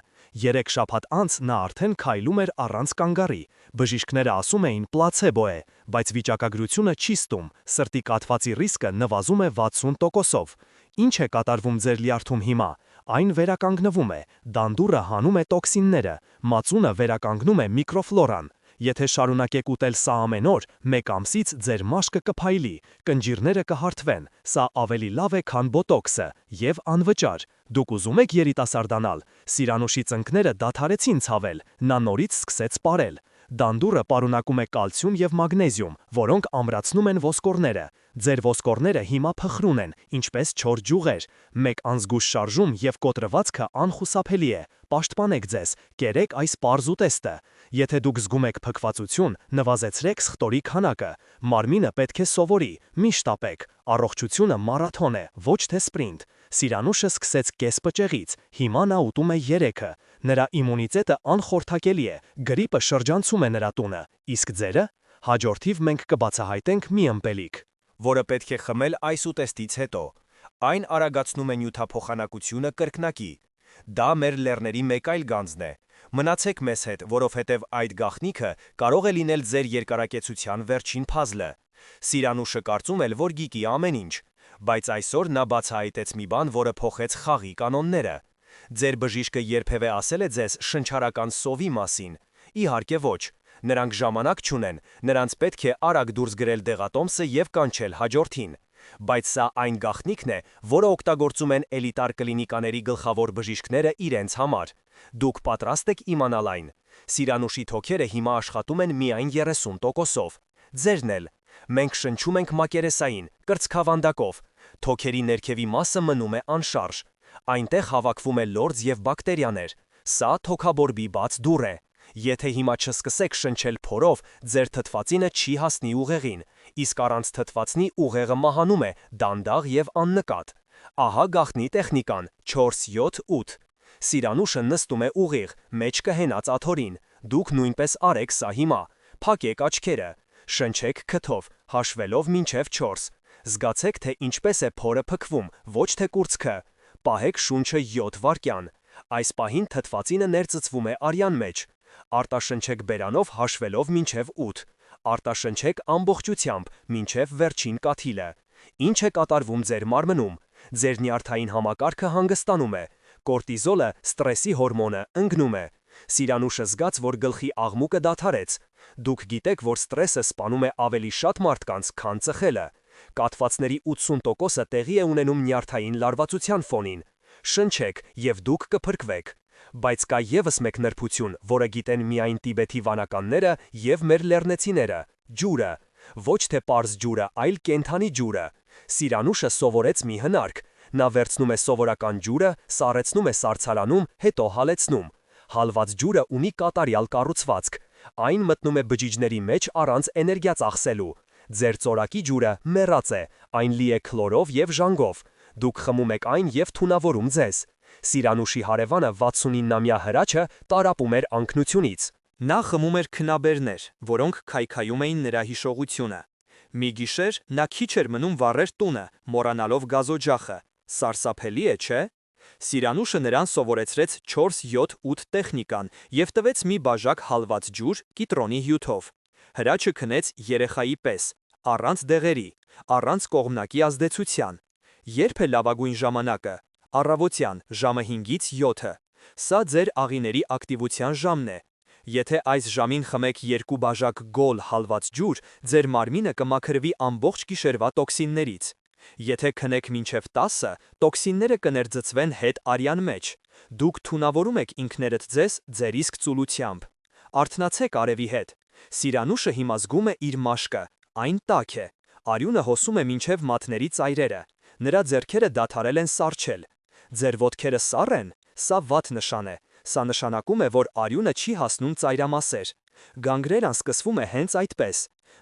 [SPEAKER 2] 3 շաբաթ անց նա արդեն քայլում էր առանց կանգառի։ Բժիշկները ասում էին պլացեբո է, բայց վիճակագրությունը չի ստում, սրտի կաթվածի ռիսկը նվազում է 60%-ով։ Ինչ է կատարվում ձեր լյարդում հիմա։ Այն վերականգնվում է, դանդուրը հանում է տոքսինները, մածունը վերականգնում է միկրոֆլորան։ Եթե շարունակեք ուտել սա ամեն օր, 1 ամսից ձեր մաշկը կփայլի, կնճիռները կհարթվեն, սա ավելի լավ է, քան բոտոքսը, եւ անվճար։ Դուք ուզում եք երիտասարդանալ։ Սիրանուշի ծնկները դադարեցին ցավել, նա նորից սկսեց պարել։ Դանդուրը պարունակում է կալցիում եւ մագնեզիում, որոնք ամրացնում են ոսկորները։ Ձեր ոսկորները հիմա փխրուն են, ինչպես չոր ջուղեր։ 1 անզգույշ շարժում եւ կոտրվածքը անխուսափելի է։ Պաշտպանեք ձեզ, կերեք այս պարզ ուտեստը։ Եթե դուք զգում եք փքվածություն, նվազեցրեք սխտորի քանակը։ Մարմինը պետք է սովորի, մի շտապեք։ Առողջությունը մարաթոն է, ոչ թե սպրինտ։ Սիրանուշը սկսեց կեսպճեղից, հիմա նա ուտում է 3-ը։ Նրա իմունիտետը անխորթակելի է, գրիպը շրջանցում է նրա տունը, իսկ ձերը։ Հաջորդիվ մենք կբացահայտենք մի ըմպելիք,
[SPEAKER 1] որը պետք է խմել այս ուտեստից հետո։ Այն արագացնում է նյութափոխանակությունը կրկնակի։ Դա մեր լեռների մեկ այլ գանձն է։ Մնացեք մեզ հետ, որովհետև այդ գաղտնիքը կարող է լինել ձեր երկարակեցության վերջին փազլը։ Սիրանուշը կարծում էր, որ գիտի ամեն ինչ, բայց այսօր նա բացահայտեց մի բան, որը փոխեց խաղի կանոնները։ Ձեր բժիշկը երբևէ ասել է ձեզ շնչառական սովի մասին։ Իհարկե ոչ։ Նրանք ժամանակ չունեն, նրանց պետք է արագ դուրս գրել դեղատոմսը եւ կանչել հաջորդին։ Բայց սա այն գաղտնիքն է, որը օգտագործում են էլիտար կլինիկաների գլխավոր բժիշկները իրենց համար։ Դուք պատրաստ եք իմանալ այն։ Սիրանուշի թոքերը հիմա աշխատում են միայն 30%-ով։ Ձերն էլ։ Մենք շնչում ենք մակերեսային, կրծքավանդակով։ Թոքերի ներքևի մասը մնում է անշարժ։ Այնտեղ հավաքվում է լորձ եւ բակտերիաներ։ Սա թոքաբորբի բաց դուռ է։ Եթե հիմա չսկսեք շնչել փորով, ձեր թթվածինը չի հասնի ուղեղին, իսկ առանց թթվածնի ուղեղը մահանում է, դանդաղ եւ աննկատ։ Ահա գաղտնի տեխնիկան 4-7-8։ Սիրանուշը նստում է ուղիղ, մեջքը հենած աթոռին։ Դուք նույնպես արեք սա հիմա։ Փակեք աչքերը։ Շնչեք քթով, հաշվելով մինչև 4։ Զգացեք, թե ինչպես է փորը փքվում, ոչ թե կուրծքը։ Պահեք շունչը 7 վայրկյան։ Այս պահին թթվածինը ներծծվում է արյան մեջ։ Արտաշնչեք բերանով հաշվելով մինչև 8։ Արտաշնչեք ամբողջությամբ մինչև վերջին կաթիլը։ Ինչ է կատարվում ձեր մարմնում։ Ձեր նյարդային համակարգը հանգստանում է։ Կորտիզոլը, ստրեսի հորմոնը, ընկնում է։ Սիրանուշը զգաց, որ գլխի աղմուկը դադարեց։ Դուք գիտեք, որ ստրեսը սպանում է ավելի շատ մարդկանց, քան ծխելը։ Կաթվածների 80%-ը տեղի է ունենում նյարդային լարվածության ֆոնին։ Շնչեք եւ դուք կփրկվեք։ Բայց կա եւս մեկ նրբություն, որը գիտեն միայն տիբեթի վանականները եւ մեր լեռնեցիները՝ ջուրը։ Ոչ թե պարզ ջուրը, այլ կենդանի ջուրը։ Սիրանուշը սովորեց մի հնարք։ Նա վերցնում է սովորական ջուրը, սառեցնում է սառցարանում, հետո հալեցնում։ Հալված ջուրը ունի կատարյալ կառուցվածք։ Այն մտնում է բջիջների մեջ առանց էներգիա ծախսելու։ Ձեր ծորակի ջուրը մեռած է, այն լի է քլորով եւ ժանգով։ Դուք խմում եք այն եւ թունավորում ձեզ։ Սիրանուշի հարևանը 69-ամյա հրաչը տարապում էր անկնությունից։
[SPEAKER 3] Նա խմում էր քնաբերներ, որոնք քայքայում էին նրա հիշողությունը։ Մի գիշեր նա քիչ էր մնում վառեր տունը, մոռանալով գազօջախը։ Սարսափելի է, չէ՞։ Սիրանուշը նրան սովորեցրեց 4-7-8 տեխնիկան եւ տվեց մի բաժակ հալված ջուր կիտրոնի հյութով։ Հրաչը քնեց երեխայի պես, առանց դեղերի, առանց կողմնակի ազդեցության։ Երբ է լավագույն ժամանակը։ Առավոտյան, ժամը 5-ից 7-ը։ Սա ձեր աղիների ակտիվության ժամն է։ Եթե այս ժամին խմեք 2 բաժակ գոլ հալված ջուր, ձեր մարմինը կմաքրվի ամբողջ գիշերվա տոքսիններից։ Եթե քնեք մինչև 10-ը, տոքսինները կներծծվեն հետ արյան մեջ։ Դուք թունավորում եք ինքներդ ձեզ ձեր իսկ ծուլությամբ։ Արթնացեք արևի հետ։ Սիրանուշը հիմա զգում է իր մաշկը, այն տաք է։ Արյունը հոսում է մինչև մատների ծայրերը։ Նրա ձեռքերը դադարել են սառչել։ Ձեր ոտքերը սառ են, սա վատ նշան է։ Սա նշանակում է, որ արյունը չի հասնում ծայրամասեր։ Գանգրենան սկսվում է հենց այդպես։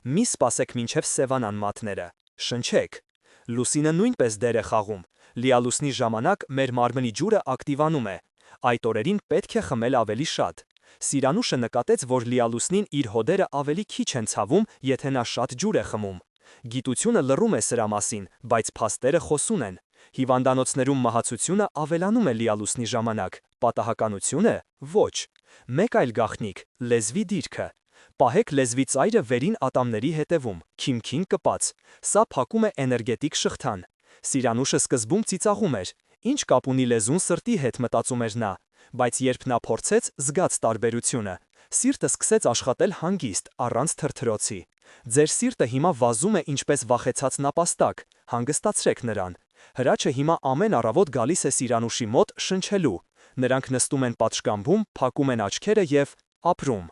[SPEAKER 3] Մի սպասեք մինչև սևանան մատները։ Շնչեք։ Լուսինը նույնպես դեր է խաղում։ Լիալուսնի ժամանակ մեր մարմնի ջուրը ակտիվանում է։ Այդ օրերին պետք է խմել ավելի շատ։ Սիրանուշը նկատեց, որ լիալուսնին իր հոդերը ավելի քիչ են ցավում, եթե նա շատ ջուր է խմում։ Գիտությունը լռում է սրա մասին, բայց փաստերը խոսուն են։ Հիվանդանոցներում մահացությունը ավելանում է լիալուսնի ժամանակ, պատահականություն է՝ ոչ։ Մեկ այլ գաղտնիք՝ լեզվի դիրքը։ Պահեք լեզվի ծայրը վերին ատամների հետևում, քիմքին կպած։ Սա փակում է էներգետիկ շղթան։ Սիրանուշը սկզբում ծիծաղում էր։ Ինչ կապ ունի լեզուն սրտի հետ, մտածում էր նա, բայց երբ նա փորձեց, զգաց տարբերությունը։ Սիրտը սկսեց աշխատել հանգիստ, առանց թրթրոցի։ Ձեր սիրտը հիմա վազում է ինչպես վախեցած նապաստակ, հանգստացրեք նրան։ Հրաչը հիմա ամեն առավոտ գալիս է Սիրանուշի մոտ շնչելու։ Նրանք նստում են պատշգամբում, փակում են աչքերը և ապրում։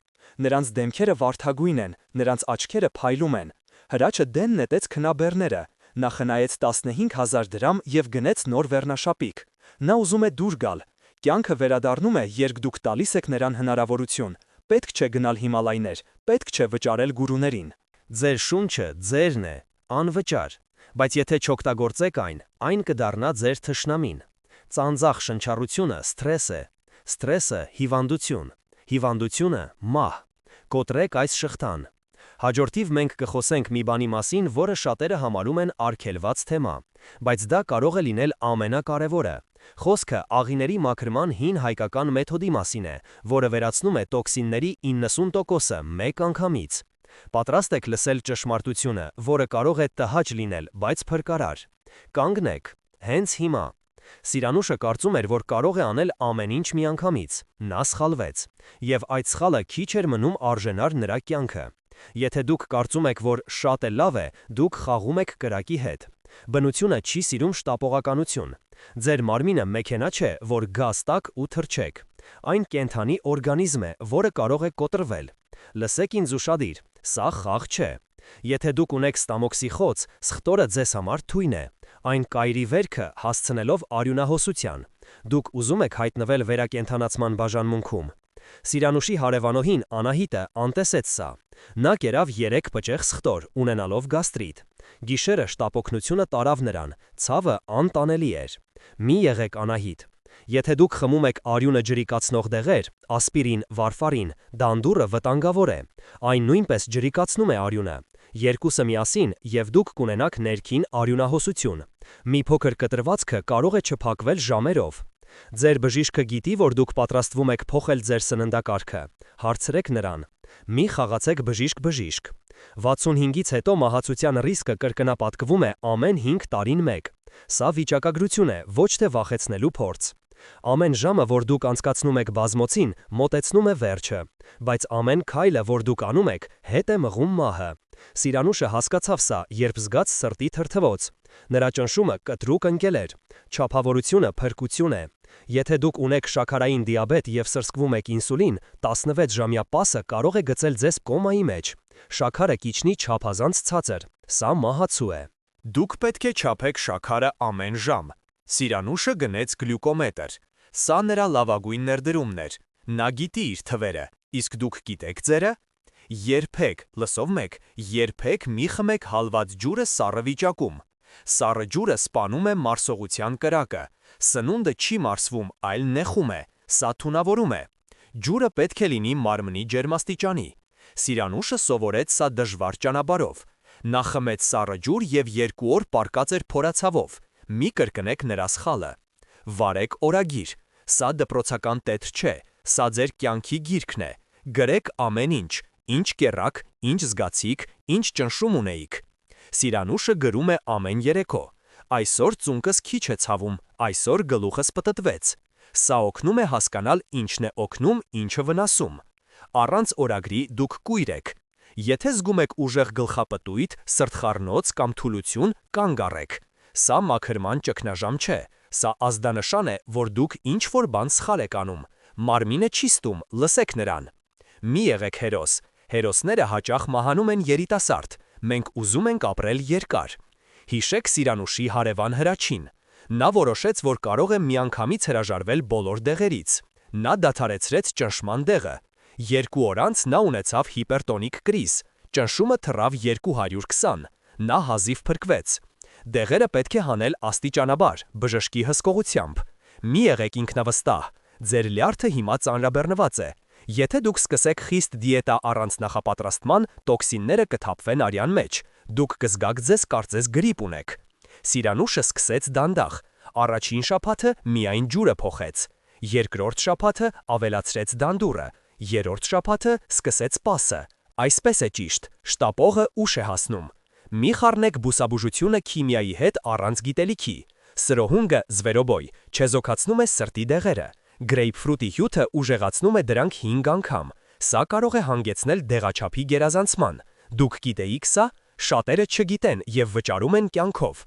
[SPEAKER 3] Նրանց դեմքերը վարդագույն են, նրանց աչքերը փայլում են։ Հրաչը դեն նետեց քնաբեռները։ Նա խնայեց 15,000 դրամ և գնեց նոր վերնաշապիկ։ Նա ուզում է դուր գալ։ Կյանքը վերադառնում է, երբ դուք տալիս եք նրան հնարավորություն։ Պետք չէ գնալ Հիմալայներ, պետք չէ վճարել գուրուներին։
[SPEAKER 1] Ձեր շունչը ձերն է, անվճար, բայց եթե չօգտագործեք այն կդառնա ձեր թշնամին։ Ծանծաղ շնչառությունը սթրես է, սթրեսը հիվանդություն, հիվանդությունը մահ։ Կոտրեք այս շղթան։ Հաջորդիվ մենք կխոսենք մի բանի մասին, որը շատերը համարում են արգելված թեմա, բայց դա կարող է լինել ամենակարևորը։ Խոսքը աղիների մաքրման հին հայկական մեթոդի մասին է, որը վերացնում է տոքսինների 90%-ը մեկ անգամից։ Պատրաստ եք լսել ճշմարտությունը, որը կարող է տհաճ լինել, բայց փրկարար։ Կանգնեք, հենց հիմա։ Սիրանուշը կարծում էր, որ կարող է անել ամեն ինչ միանգամից։ Նա սխալվեց, եւ այդ սխալը քիչ էր մնում արժենար նրա կյանքը։ Եթե դուք կարծում եք, որ շատ է լավ է, դուք խաղում եք կրակի հետ։ Բնությունը չի սիրում շտապողականություն։ Ձեր մարմինը մեքենա չէ, որ գազ տաք ու թռչեք։ Այն կենդանի օրգանիզմ է, որը կարող է կոտրվել։ Լսեք ինձ ուշադիր, սա խաղ չէ։ Եթե դուք ունեք ստամոքսի խոց, սխտորը ձեզ համար թույն է։ Այն կայրի վերքը հասցնելով արյունահոսության։ Դուք ուզում եք հայտնվել վերակենդանացման բաժանմունքում։ Սիրանուշի հարևանուհին Անահիտը անտեսեց սա։ Նա կերավ 3 պճեղ սխտոր, ունենալով գաստրիտ։ Գիշերը շտապօգնությունը տարավ նրան, ցավը անտանելի էր։ Մի եղեք Անահիտ։ Եթե դուք խմում եք արյունը ջրի կացնող դեղեր, ասպիրին, վարֆարին, դանդուրը վտանգավոր է։ Այն նույնպես ջրի կացնում է արյունը։ Երկուսը միասին, եւ դուք կունենաք ներքին արյունահոսություն։ Մի փոքր կտրվածքը կարող է չփակվել ժամերով։ Ձեր բժիշկը գիտի, որ դուք պատրաստվում եք փոխել ձեր սննդակարգը։ Հարցրեք նրան։ Մի խաղացեք բժիշկ։ 65-ից հետո մահացության ռիսկը կրկնապատկվում է ամեն 5 տարին մեկ։ Սա վիճակագրություն է, ոչ թե վախեցնելու փորձ։ Ամեն ժամը, որ դուք անցկացնում եք բազմոցին, մոտեցնում է վերջը, բայց ամեն քայլը, որ դուք անում եք, հետ է մղում մահը։ Սիրանուշը հասկացավ սա, երբ զգաց սրտի թրթվոց։ Նրա ճնշումը կտրուկ ընկել էր։ Չափավորությունը փրկություն է։ Եթե դուք ունեք շաքարային դիաբետ եւ սրսկվում եք ինսուլին, 16-ժամյա պասը կարող է գցել ձեզ կոմայի մեջ։ Շաքարը կիջնի չափազանց ցածր։ Սա մահացու է։
[SPEAKER 3] Դուք պետք է չափեք շաքարը ամեն ժամ։ Սիրանուշը գնեց գլյուկոմետր։ Սա նրա լավագույն ներդրումն էր։ Նա գիտի իր թվերը, իսկ դուք գիտեք ձերը։ Երբեք, լսով մեկ, երբեք մի խմեք հալված ջուրը սառը վիճակում։ Սառը ջուրը սպանում է մարսողության կրակը։ Սնունդը չի մարսվում, այլ նեխում է։ Սա թունավորում է։ Ջուրը պետք է լինի մարմնի ջերմաստիճանի։ Սիրանուշը սովորեց սա դժվար ճանապարհով։ Նա խմեց սառը ջուր եւ 2 օր պառկած էր փորացավով։ Մի կրկնեք նրա սխալը։ Վարեք օրագիր։ Սա դպրոցական տեթ չէ, սա ձեր կյանքի գիրքն է։ Գրեք ամեն ինչ, ինչ կերաք, ինչ զգացիք, ինչ ճնշում ունեիք։ Սիրանուշը գրում է ամեն երեկո։ Այսօր ծունկս քիչ է ցավում, այսօր գլուխս պտտվեց։ Սա օգնում է հասկանալ ինչն է օգնում, ինչը վնասում։ Առանց օրագրի դուք կույր եք։ Եթե զգում եք ուժեղ գլխապտույտ, սրտխառնոց կամ թուլություն, կանգ առեք։ Սա մաքրման ճգնաժամ չէ։ Սա ազդանշան է, որ դուք ինչ-որ բան սխալ եք անում։ Մարմինը չի ստում, լսեք նրան։ Մի եղեք հերոս։ Հերոսները հաճախ մահանում են երիտասարդ։ Մենք ուզում ենք ապրել երկար։ Հիշեք Սիրանուշի հարևան Հրաչին։ Նա որոշեց, որ կարող է միանգամից հրաժարվել բոլոր դեղերից։ Նա դադարեցրեց ճնշման դեղը։ 2 օր անց նա ունեցավ հիպերտոնիկ կրիզ։ Ճնշումը թռավ 220։ Նա հազիվ փրկվեց։ Դեղերը պետք է հանել աստիճանաբար, բժշկի հսկողությամբ։ Մի եղեք ինքնավստահ։ Ձեր լյարդը հիմա ծանրաբեռնված է։
[SPEAKER 2] Եթե դուք սկսեք խիստ դիետա առանց նախապատրաստման, տոքսինները կթափվեն արյան մեջ։ Դուք կզգաք ձեզ կարծես գրիպ ունեք։ Սիրանուշը սկսեց դանդաղ։ Առաջին շաբաթը միայն ջուրը փոխեց։ Երկրորդ շաբաթը ավելացրեց դանդուրը։ Երրորդ շաբաթը սկսեց պասը։ Այսպես է ճիշտ, շտապողը ուշ է հասնում։ Մի խառնեք բուսաբուժությունը քիմիայի հետ առանց գիտելիքի։ Սրոհունգը զվերոբոյ չեզոքացնում է սրտի դեղերը։ Գրեյփֆրուտի հյութը ուժեղացնում է դրանք 5 անգամ։ Սա կարող է հանգեցնել դեղաչափի գերազանցման։ Դուք գիտեիք սա, շատերը չգիտեն եւ վճարում են կյանքով։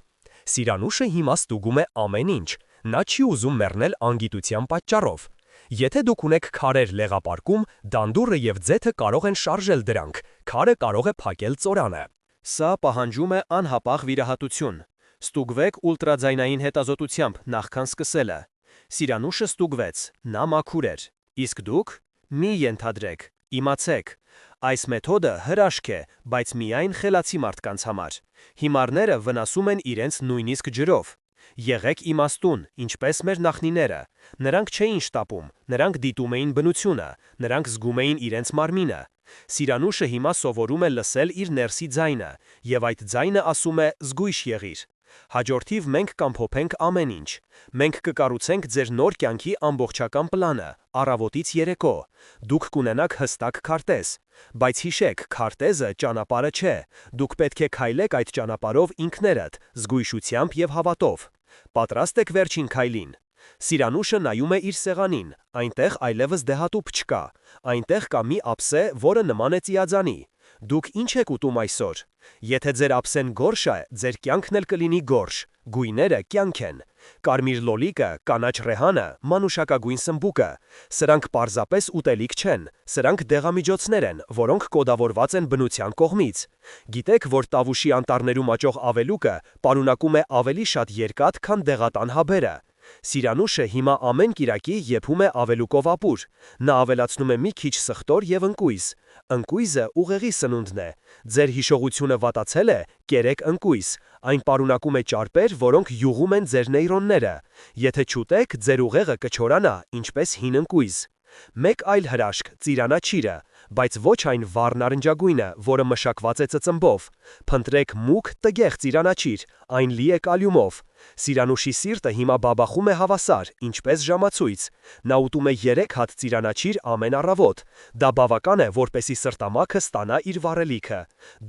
[SPEAKER 2] Սիրանուշը հիմա ստուգում է ամեն ինչ։ Նա չի ուզում մեռնել անգիտության պատճառով։ Եթե դուք ունեք քարեր լեղապարկում, դանդուրը եւ ձեթը կարող են շարժել դրանք։ Քարը կարող է փակել ծորանը։
[SPEAKER 3] Սա պահանջում է անհապաղ վիրահատություն։ Ստուգվեք ուլտրաձայնային հետազոտությամբ նախքան սկսելը։ Սիրանուշը ստուգվեց, նա մաքուր էր։ Իսկ դուք մի ենթադրեք, իմացեք, այս մեթոդը հրաշք է, բայց միայն խելացի մարդկանց համար։ Հիմարները վնասում են իրենց նույնիսկ ջրով։ Եղեք իմաստուն, ինչպես մեր նախնիները։ Նրանք չէին շտապում, նրանք դիտում էին բնությունը, նրանք զգում էին իրենց մարմինը։ Սիրանուշը հիմա սովորում է լսել իր ներսի ձայնը, եւ այդ ձայնը ասում է զգույշ եղիր։ Հաջորդիվ մենք կամփոփենք ամեն ինչ։ Մենք կկառուցենք ձեր նոր կյանքի ամբողջական պլանը, առավոտից երեկո։ Դուք կունենաք հստակ քարտեզ։ Բայց հիշեք, քարտեզը ճանապարհը չէ։ Դուք պետք է քայլեք այդ ճանապարհով ինքներդ, զգույշությամբ եւ հավատով։ Պատրաստ եք վերջին քայլին։ Սիրանուշը նայում է իր սեղանին, այնտեղ այլևս դեհատուփ չկա, այնտեղ կա մի ափսե, որը նման է ծիածանի։ Դուք ինչ եք ուտում այսօր։ Եթե ձեր ափսեն գորշ է, ձեր կյանքն էլ կլինի գորշ։ Գույները կյանք են։ Կարմիր լոլիկը, կանաչ ռեհանը, մանուշակագույն սմբուկը։ Սրանք պարզապես ուտելիք չեն, սրանք դեղամիջոցներ են, որոնք կոդավորված են բնության կողմից։ Գիտեք, որ տավուշի անտառներում աճող ավելուկը պարունակում է ավելի շատ երկաթ, քան դեղատան հաբերը։ Սիրանուշը հիմա ամեն կիրակի եփում է ավելուկով ապուր։ Նա ավելացնում է մի քիչ սխտոր եւ ընկույզ։ Ընկույզը ուղեղի սնունդն է։ Ձեր հիշողությունը վատացել է, կերեք ընկույզ։ Այն պարունակում է ճարպեր, որոնք յուղում են ձեր նեյրոնները։ Եթե չուտեք, ձեր ուղեղը կչորանա, ինչպես հին ընկույզ։ Մեկ այլ հրաշք՝ ծիրանաչիրը, բայց ոչ այն վառ նարնջագույնը, որը մշակված է ծծմբով։ Փնտրեք մուգ, տգեղ ծիրանաչիր, այն լի է կալիումով։ Սիրանուշի սիրտը հիմա բաբախում է հավասար, ինչպես ժամացույց։ Նա ուտում է 3 հատ ծիրանաչիր ամեն առավոտ։ Դա բավական է, որպեսզի սրտամաքը ստանա իր վառելիքը։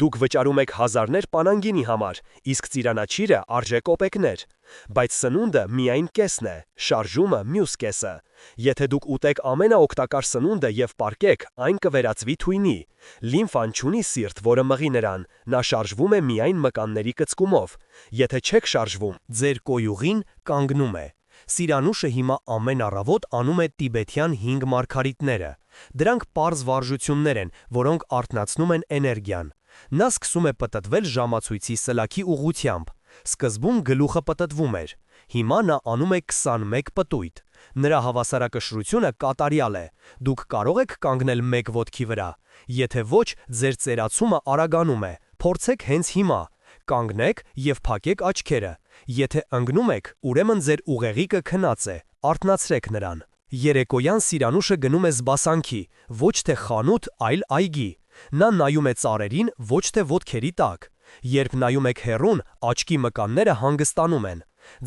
[SPEAKER 3] Դուք վճարում եք հազարներ պանանգինի համար, իսկ ծիրանաչիրը արժե կոպեկներ։ Բայց սնունդը միայն կեսն է, շարժումը մյուս կեսը։ Եթե դուք ուտեք ամենաօգտակար սնունդը եւ պարկեք, այն կվերածվի թույնի։ Լիմֆան չունի սիրտ, որը մղի նրան, նա շարժվում է միայն մկանների կծկումով։ Եթե չեք շարժվում, ձեր կոյուղին կանգնում է։ Սիրանուշը հիմա ամեն առավոտ անում է տիբեթյան 5 մարգարիտները։ Դրանք պարզ վարժություններ են, որոնք արթնացնում են էներգիան։ Նա սկսում է պտտվել ժամացույցի սլաքի ուղղությամբ։ Սկզբում գլուխը պտտվում էր։ Հիմա նա անում է 21 պտույտ։ Նրա հավասարակշռությունը կատարյալ է։ Դուք կարող եք կանգնել մեկ ոտքի վրա։ Եթե ոչ, ձեր ծերացումը արագանում է։ Փորձեք հենց հիմա։ Կանգնեք եւ փակեք աչքերը։ Եթե ընկնում եք, ուրեմն ձեր ուղեղիկը քնած է։ Արթնացրեք նրան։ Երեկոյան Սիրանուշը գնում է զբոսանքի, ոչ թե խանութ, այլ այգի։ Նա նայում է ծառերին, ոչ թե ոտքերի տակ։ Երբ նայում եք հեռուն, աչքի մկանները հանգստանում են։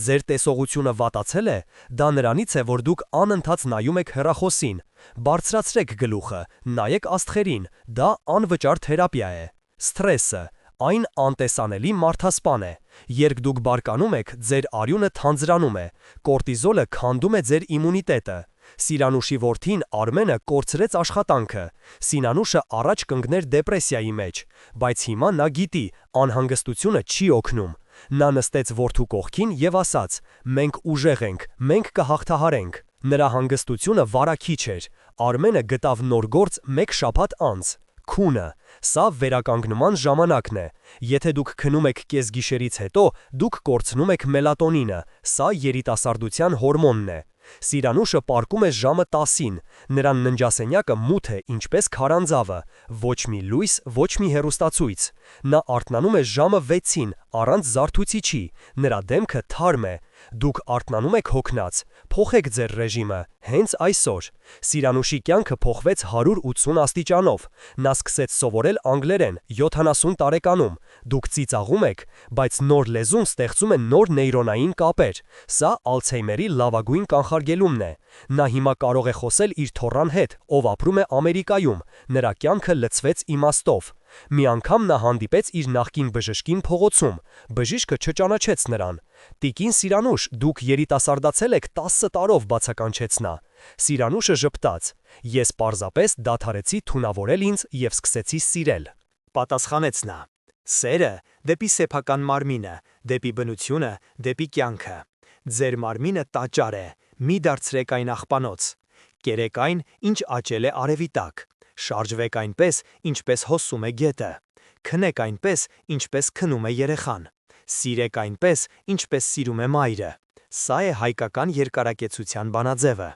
[SPEAKER 3] Ձեր տեսողությունը վատացել է, դա նրանից է, որ դուք անընդհատ նայում եք հեռախոսին։ Բարձրացրեք գլուխը, նայեք աստղերին, դա անվճար թերապիա է։ Սթրեսը, այն անտեսանելի մարդասպան է։ Երբ դուք բարկանում եք, ձեր արյունը թանձրանում է, կորտիզոլը քանդում է ձեր իմունիտետը։ Սիրանուշի որդին Արմենը կորցրեց աշխատանքը։ Սիրանուշը առաջ կընկներ դեպրեսիայի մեջ, բայց հիմա նա գիտի, անհանգստությունը չի օգնում։ Նա նստեց որդու կողքին եւ ասաց. «Մենք ուժեղ ենք, մենք կհաղթահարենք»։ Նրա հանգստությունը վարակիչ էր։ Արմենը գտավ նոր գործ 1 շաբաթ անց։ Քունը, սա վերականգնման ժամանակն է։ Եթե դուք քնում եք կեսգիշերից հետո, դուք կորցնում եք մելատոնինը, սա երիտասարդության հորմոնն է։ Սիրանուշը պարկում է ժամը 10-ին, նրան ննջասենյակը մութ է, ինչպես քարանձավը, ոչ մի լույս, ոչ մի հեռուստացույց։ Նա արթնանում է ժամը 6-ին,
[SPEAKER 2] առանց զարթուցիչի, նրա դեմքը թարմ է, դուք արթնանում եք հոգնած, փոխեք ձեր ռեժիմը, հենց այսօր։ Սիրանուշի կյանքը փոխվեց 180 աստիճանով, նա սկսեց սովորել անգլերեն 70 տարեկանում, դուք ծիծաղում եք, բայց նոր լեզուն ստեղծում է նոր նեյրոնային կապեր, սա Ալցհեյմերի լավագույն կանխարգելումն է։ Նա հիմա կարող է խոսել իր թոռան հետ, ով ապրում է Ամերիկայում, նրա կյանքը լցվեց իմաստով։ Մի անգամ նա հանդիպեց իր նախկին բժշկին փողոցում, բժիշկը չճանաչեց նրան։ «Տիկին Սիրանուշ, դուք երիտասարդացել եք 10 տարով», բացականչեց նա։ Սիրանուշը ժպտաց. «Ես պարզապես դադարեցի թունավորել ինձ և սկսեցի սիրել»,
[SPEAKER 3] պատասխանեց նա։ Սերը դեպի սեփական մարմինը, դեպի բնությունը, դեպի կյանքը։ Ձեր մարմինը տաճար է, մի դարձրեք այն աղբանոց։ Կերեք այն, ինչ աճել է արևի տակ։ Շարժվեք այնպես, ինչպես հոսում է գետը։ Քնեք այնպես, ինչպես քնում է երեխան։ Սիրեք այնպես, ինչպես սիրում է մայրը։ Սա է հայկական երկարակեցության բանաձևը։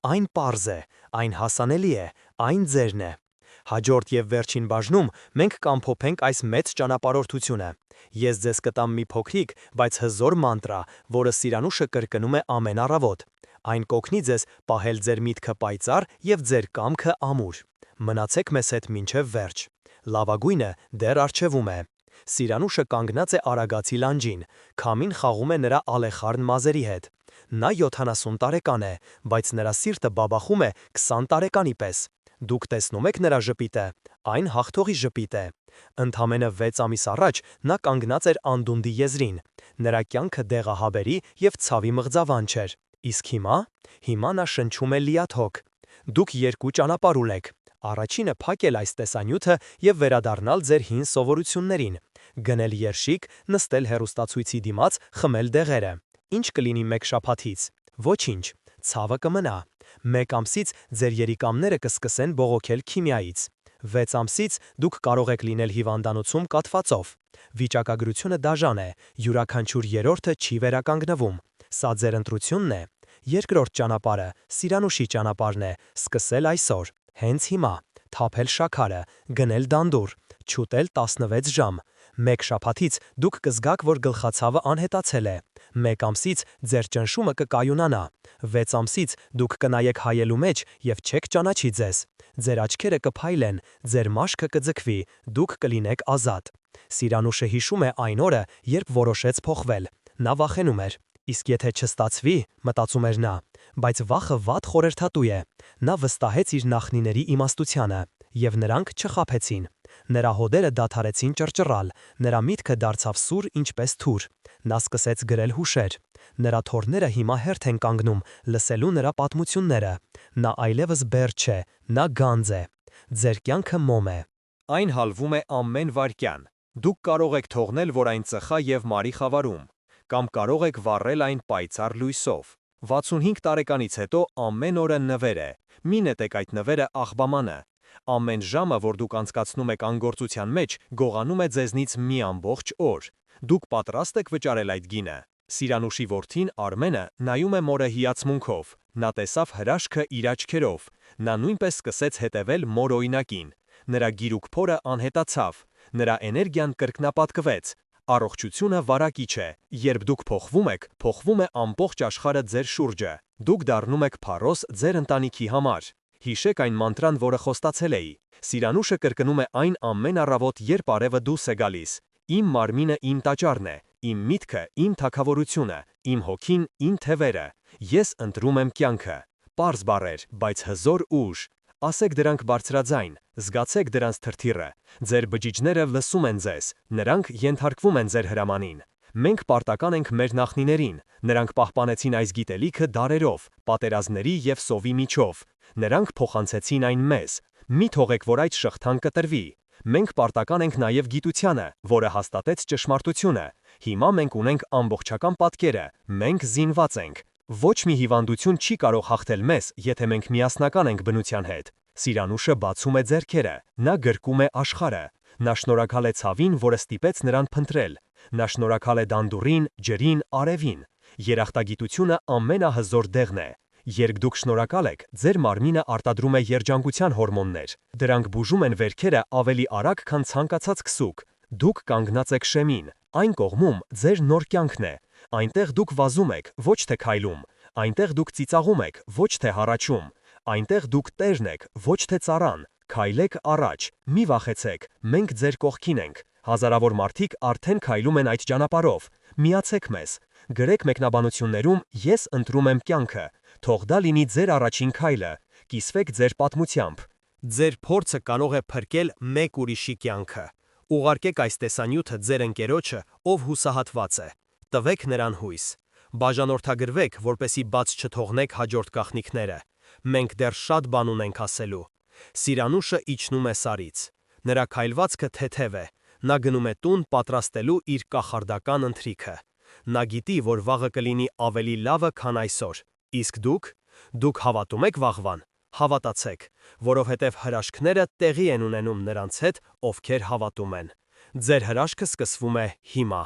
[SPEAKER 3] Այն պարզ է, այն հասանելի է, այն ձերն է։ Հաջորդ և վերջին բաժնում մենք կամփոփենք այս մեծ ճանապարհորդությունը։ Ես ձեզ կտամ մի փոքրիկ, բայց հզոր մանտրա, որը Սիրանուշը կրկնում է ամեն առավոտ։ Այն կօգնի ձեզ պահել ձեր միտքը պայծառ և ձեր կամքը ամուր։ Մնացեք մեզ հետ մինչև վերջ։ Լավագույնը դեռ առջևում է։ Սիրանուշը կանգնած է Արագածի լանջին, քամին խաղում է նրա ալեխառն մազերի հետ։ Նա 70 տարեկան է, բայց նրա սիրտը բաբախում է 20 տարեկանի պես։ Դուք տեսնում եք նրա ժպիտը, այն հաղթողի ժպիտ է։ Ընդամենը 6 ամիս առաջ նա կանգնած էր անդունդի եզրին։ Նրա կյանքը դեղահաբերի և ցավի մղձավանջ էր։ Իսկ հիմա նա շնչում է լիաթոք։ Դուք երկու ճանապարհ ունեք։ Առաջինը փակել այս տեսանյութը և վերադառնալ ձեր հին սովորություններին։ Գնել երշիկ, նստել հեռուստացույցի դիմաց, խմել դեղերը։ Ինչ կլինի մեկ շաբաթից։ Ոչինչ, ցավը կմնա։ 1 ամսից ձեր երիկամները կսկսեն բողոքել քիմիայից։ 6 ամսից դուք կարող եք լինել հիվանդանոցում կաթվածով։ Վիճակագրությունը դաժան է, յուրաքանչյուր երրորդը չի վերականգնվում։ Սա ձեր ընտրությունն է։ Երկրորդ ճանապարհը, Սիրանուշի ճանապարհն է, սկսել այսօր, հենց հիմա, թափել շաքարը, գնել դանդուր, չուտել 16 ժամ։ 1 շաբաթից դուք կզգաք, որ գլխացավը անհետացել է։ 1 ամսից ձեր ճնշումը կկայունանա։ 6 ամսից դուք կնայեք հայելու մեջ և չեք ճանաչի ձեզ։ Ձեր աչքերը կփայլեն, ձեր մաշկը կձգվի, դուք կլինեք ազատ։ Սիրանուշը հիշում է այն օրը, երբ որոշեց փոխվել։ Նա վախենում էր։ Իսկ եթե չստացվի, մտածում էր նա, բայց վախը վատ խորհրդատու է։ Նա վստահեց իր նախնիների իմաստությանը, և նրանք չխաբեցին։ Նրա հոդերը դադարեցին ճռճռալ, նրա միտքը դարձավ սուր ինչպես թուր։ Նա սկսեց գրել հուշեր։ Նրա թոռները հիմա հերթ են կանգնում, լսելու նրա պատմությունները։ Նա այլևս բեռ չէ, նա գանձ է։ Ձեր կյանքը մոմ է։ Այն հալվում է ամեն վայրկյան։ Դուք կարող եք թողնել, որ այն ծխա և մարի խավարում, կամ կարող եք վառել այն պայծառ լույսով։ 65 տարեկանից հետո ամեն օրը նվեր է։ Մի նետեք այդ նվերը աղբամանը։ Ամեն ժամը, որ դուք անցկացնում եք անգործության մեջ, գողանում է ձեզնից մի ամբողջ օր։ Դուք պատրաստ եք վճարել այդ գինը։ Սիրանուշի որդին Արմենը նայում է մորը հիացմունքով։ Նա տեսավ հրաշքը իր աչքերով։ Նա նույնպես սկսեց հետևել մոր օրինակին։ Նրա գիրուկ փորը անհետացավ։ Նրա էներգիան կրկնապատկվեց։ Առողջությունը վարակիչ է։ Երբ դուք փոխվում եք, փոխվում է ամբողջ աշխարհը ձեր շուրջը։ Դուք դառնում եք փարոս ձեր ընտանիքի համար։ Հիշեք այն մանտրան, որը խոստացել էի։ Սիրանուշը կրկնում է այն ամեն առավոտ, երբ արևը դուրս է գալիս։ Իմ մարմինը իմ տաճարն է, իմ միտքը իմ թագավորությունը, իմ հոգին իմ թևերը։ Ես ընտրում եմ կյանքը։ Պարզ բառեր, բայց հզոր ուժ։ Ասեք դրանք բարձրաձայն, զգացեք դրանց թրթիռը։ Ձեր բջիջները լսում են ձեզ, նրանք ենթարկվում են ձեր հրամանին։ Մենք պարտական ենք մեր նախնիներին, նրանք պահպանեցին այս գիտելիքը դարերով, պատերազմների և սովի միջով։ Նրանք փոխանցեցին այն մեզ։ Մի թողեք, որ այդ շղթան կտրվի։ Մենք պարտական ենք նաև գիտությանը, որը հաստատեց ճշմարտությունը։ Հիմա մենք ունենք ամբողջական պատկերը, մենք զինված ենք։ Ոչ մի հիվանդություն չի կարող հաղթել մեզ, եթե մենք միասնական ենք բնության հետ։ Սիրանուշը բացում է ձեռքերը, նա գրկում է աշխարհը։ Նա շնորհակալ է ցավին, որը ստիպեց նրան փնտրել։ Նա շնորհակալ է դանդուրին, ջրին, արևին։ Երախտագիտությունը ամենահզոր դեղն է։ Երբ դուք շնորհակալ եք, ձեր մարմինը արտադրում է երջանկության հորմոններ։ Դրանք բուժում են վերքերը ավելի արագ, քան ցանկացած քսուկ։ Դուք կանգնած եք շեմին,
[SPEAKER 2] Այն կողմում ձեր նոր կյանքն է։ Այնտեղ դուք վազում եք, ոչ թե քայլում։ Այնտեղ դուք ծիծաղում եք, ոչ թե հառաչում։ Այնտեղ դուք տերն եք, ոչ թե ծառան։ Քայլեք առաջ, մի վախեցեք, մենք ձեր կողքին ենք։ Հազարավոր մարդիկ արդեն քայլում են այդ ճանապարհով։ Միացեք մեզ։ Գրեք մեկնաբանություններում «Ես ընտրում եմ կյանքը»։ Թող դա լինի ձեր առաջին քայլը։ Կիսվեք ձեր պատմությամբ։
[SPEAKER 1] Ձեր փորձը կարող է փրկել մեկ ուրիշի կյանքը։ Ուղարկեք այս տեսանյութը ձեր ընկերոջը, ով հուսահատված է։ Տվեք նրան հույս։ Բաժանորդագրվեք, որպեսզի բաց չթողնեք հաջորդ գաղտնիքները։ Մենք դեռ շատ բան ունենք ասելու։ Սիրանուշը իջնում է սարից։ Նրա քայլվածքը թեթև է։ Նա գնում է տուն պատրաստելու իր կախարդական ընթրիքը։ Նա գիտի, որ վաղը կլինի ավելի լավը, քան այսօր։ Իսկ դուք հավատում եք վաղվան։ Հավատացեք, որովհետև հրաշքները տեղի են ունենում նրանց հետ, ովքեր հավատում են։ Ձեր հրաշքը սկսվում է հիմա։